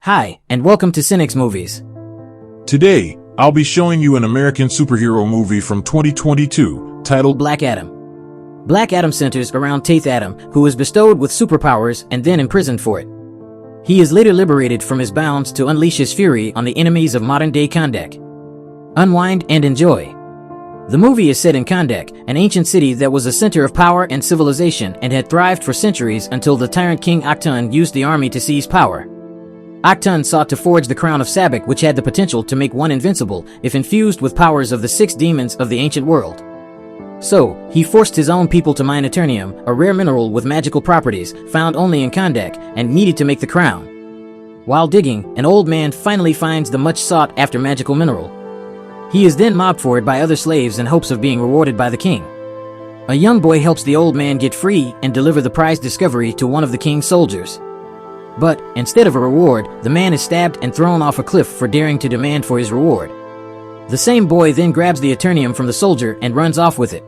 Hi, and welcome to Cynic's Movies. Today, I'll be showing you an American superhero movie from 2022 titled Black Adam. Black Adam centers around Teth Adam, who is bestowed with superpowers and then imprisoned for it. He is later liberated from his bounds to unleash his fury on the enemies of modern-day Kahndaq. Unwind and enjoy. The movie is set in Kahndaq, an ancient city that was a center of power and civilization and had thrived for centuries until the tyrant King Akhton used the army to seize power. Akhton sought to forge the crown of Sabbac, which had the potential to make one invincible if infused with powers of the 6 demons of the ancient world. So, he forced his own people to mine Eternium, a rare mineral with magical properties found only in Kahndaq, and needed to make the crown. While digging, an old man finally finds the much sought-after magical mineral. He is then mobbed for it by other slaves in hopes of being rewarded by the king. A young boy helps the old man get free and deliver the prized discovery to one of the king's soldiers. But, instead of a reward, the man is stabbed and thrown off a cliff for daring to demand for his reward. The same boy then grabs the Eternium from the soldier and runs off with it.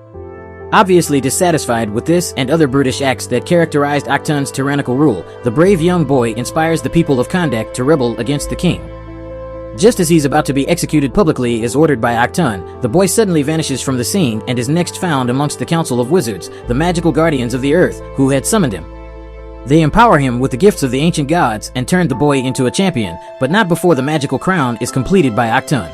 Obviously dissatisfied with this and other brutish acts that characterized Akhton's tyrannical rule, the brave young boy inspires the people of Kahndaq to rebel against the king. Just as he's about to be executed publicly as ordered by Akhton, the boy suddenly vanishes from the scene and is next found amongst the Council of Wizards, the magical guardians of the earth, who had summoned him. They empower him with the gifts of the ancient gods and turn the boy into a champion, but not before the magical crown is completed by Akhton.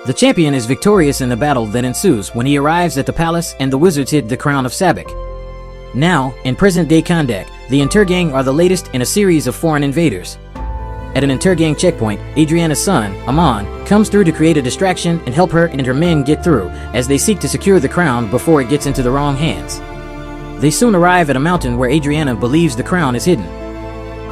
The champion is victorious in the battle that ensues when he arrives at the palace and the wizards hid the crown of Sabbac. Now, in present-day Kahndaq, the Intergang are the latest in a series of foreign invaders. At an Intergang checkpoint, Adriana's son, Amon, comes through to create a distraction and help her and her men get through as they seek to secure the crown before it gets into the wrong hands. They soon arrive at a mountain where Adriana believes the crown is hidden.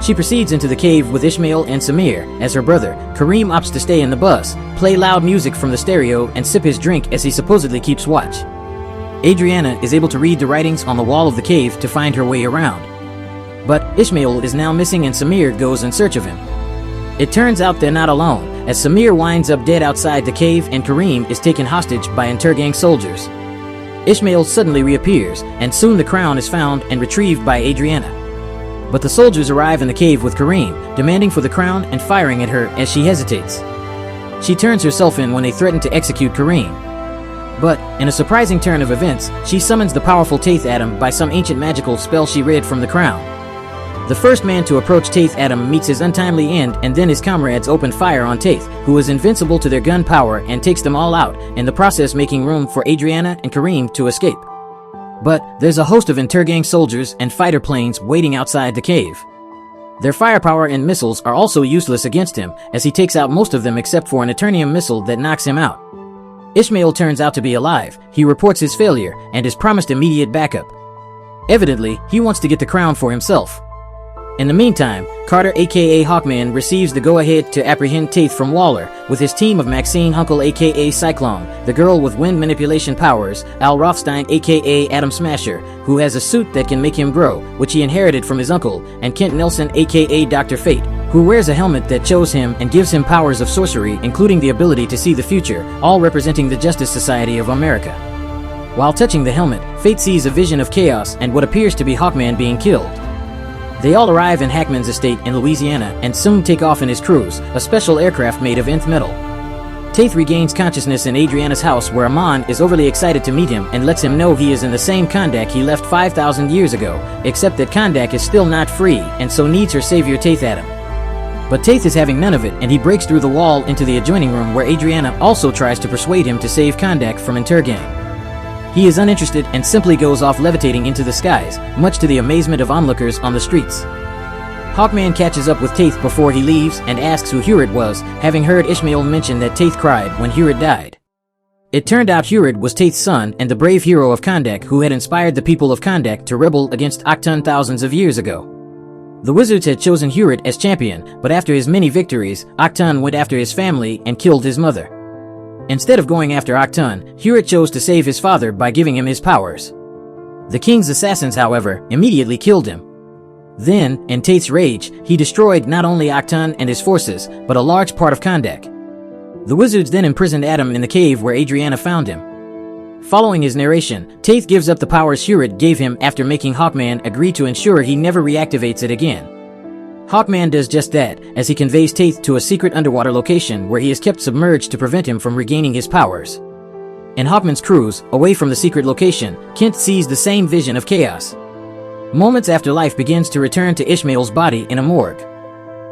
She proceeds into the cave with Ishmael and Samir, as her brother, Kareem, opts to stay in the bus, play loud music from the stereo, and sip his drink as he supposedly keeps watch. Adriana is able to read the writings on the wall of the cave to find her way around. But Ishmael is now missing and Samir goes in search of him. It turns out they're not alone, as Samir winds up dead outside the cave and Kareem is taken hostage by Intergang soldiers. Ishmael suddenly reappears, and soon the crown is found and retrieved by Adriana. But the soldiers arrive in the cave with Kareem, demanding for the crown and firing at her as she hesitates. She turns herself in when they threaten to execute Kareem. But, in a surprising turn of events, she summons the powerful Teth Adam by some ancient magical spell she read from the crown. The first man to approach Teth Adam meets his untimely end, and then his comrades open fire on Teth, who is invincible to their gun power and takes them all out, in the process making room for Adriana and Kareem to escape. But there's a host of Intergang soldiers and fighter planes waiting outside the cave. Their firepower and missiles are also useless against him, as he takes out most of them except for an Eternium missile that knocks him out. Ishmael turns out to be alive. He reports his failure and is promised immediate backup. Evidently, he wants to get the crown for himself. In the meantime, Carter aka Hawkman receives the go-ahead to apprehend Teth from Waller with his team of Maxine Hunkel aka Cyclone, the girl with wind manipulation powers, Al Rothstein aka Atom Smasher, who has a suit that can make him grow, which he inherited from his uncle, and Kent Nelson aka Dr. Fate, who wears a helmet that chose him and gives him powers of sorcery, including the ability to see the future, all representing the Justice Society of America. While touching the helmet, Fate sees a vision of chaos and what appears to be Hawkman being killed. They all arrive in Hackman's estate in Louisiana and soon take off in his cruise, a special aircraft made of nth metal. Teth regains consciousness in Adriana's house where Amon is overly excited to meet him and lets him know he is in the same Kahndaq he left 5,000 years ago, except that Kahndaq is still not free and so needs her savior Teth Adam. But Teth is having none of it and he breaks through the wall into the adjoining room where Adriana also tries to persuade him to save Kahndaq from Intergang. He is uninterested and simply goes off levitating into the skies, much to the amazement of onlookers on the streets. Hawkman catches up with Teth before he leaves and asks who Hurid was, having heard Ishmael mention that Teth cried when Hurid died. It turned out Hurid was Teth's son and the brave hero of Kahndaq who had inspired the people of Kahndaq to rebel against Akhton thousands of years ago. The wizards had chosen Hurid as champion, but after his many victories, Akhton went after his family and killed his mother. Instead of going after Akhton, Hurid chose to save his father by giving him his powers. The king's assassins, however, immediately killed him. Then, in Teth's rage, he destroyed not only Akhton and his forces, but a large part of Kahndaq. The wizards then imprisoned Adam in the cave where Adriana found him. Following his narration, Teth gives up the powers Hurid gave him after making Hawkman agree to ensure he never reactivates it again. Hawkman does just that, as he conveys Teth to a secret underwater location where he is kept submerged to prevent him from regaining his powers. In Hawkman's cruise, away from the secret location, Kent sees the same vision of chaos. Moments after life begins to return to Ishmael's body in a morgue.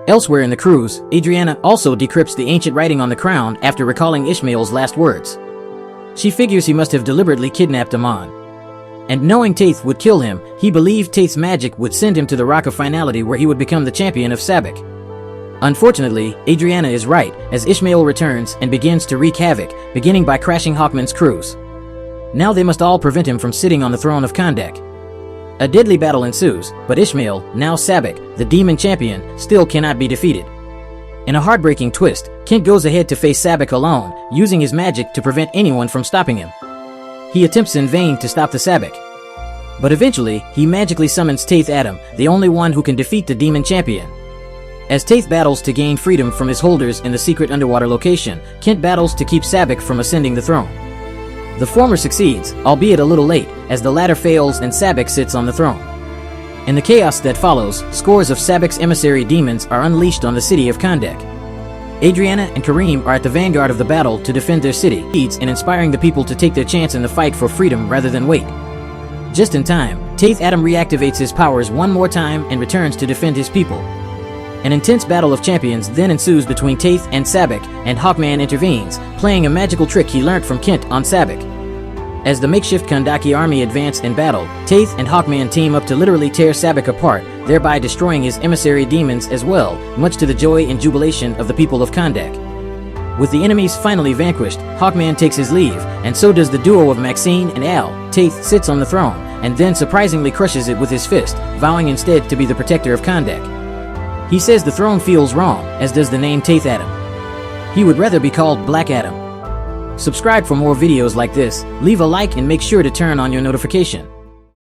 Elsewhere in the cruise, Adriana also decrypts the ancient writing on the crown after recalling Ishmael's last words. She figures he must have deliberately kidnapped Amon. And knowing Teth would kill him, he believed Teth's magic would send him to the Rock of Finality where he would become the champion of Sabbac. Unfortunately, Adriana is right, as Ishmael returns and begins to wreak havoc, beginning by crashing Hawkman's cruise. Now they must all prevent him from sitting on the throne of Kahndaq. A deadly battle ensues, but Ishmael, now Sabbac, the demon champion, still cannot be defeated. In a heartbreaking twist, Kent goes ahead to face Sabbac alone, using his magic to prevent anyone from stopping him. He attempts in vain to stop the Sabbac. But eventually, he magically summons Teth Adam, the only one who can defeat the demon champion. As Teth battles to gain freedom from his holders in the secret underwater location, Kent battles to keep Sabbac from ascending the throne. The former succeeds, albeit a little late, as the latter fails and Sabbac sits on the throne. In the chaos that follows, scores of Sabbac's emissary demons are unleashed on the city of Kahndaq. Adriana and Kareem are at the vanguard of the battle to defend their city, leads in inspiring the people to take their chance in the fight for freedom rather than wait. Just in time, Teth Adam reactivates his powers one more time and returns to defend his people. An intense battle of champions then ensues between Teth and Sabbac, and Hawkman intervenes, playing a magical trick he learnt from Kent on Sabbac. As the makeshift Kahndaqi army advance in battle, Teth and Hawkman team up to literally tear Sabbac apart, thereby destroying his emissary demons as well, much to the joy and jubilation of the people of Kahndaq. With the enemies finally vanquished, Hawkman takes his leave, and so does the duo of Maxine and Al. Teth sits on the throne, and then surprisingly crushes it with his fist, vowing instead to be the protector of Kahndaq. He says the throne feels wrong, as does the name Teth Adam. He would rather be called Black Adam. Subscribe for more videos like this, leave a like and make sure to turn on your notification.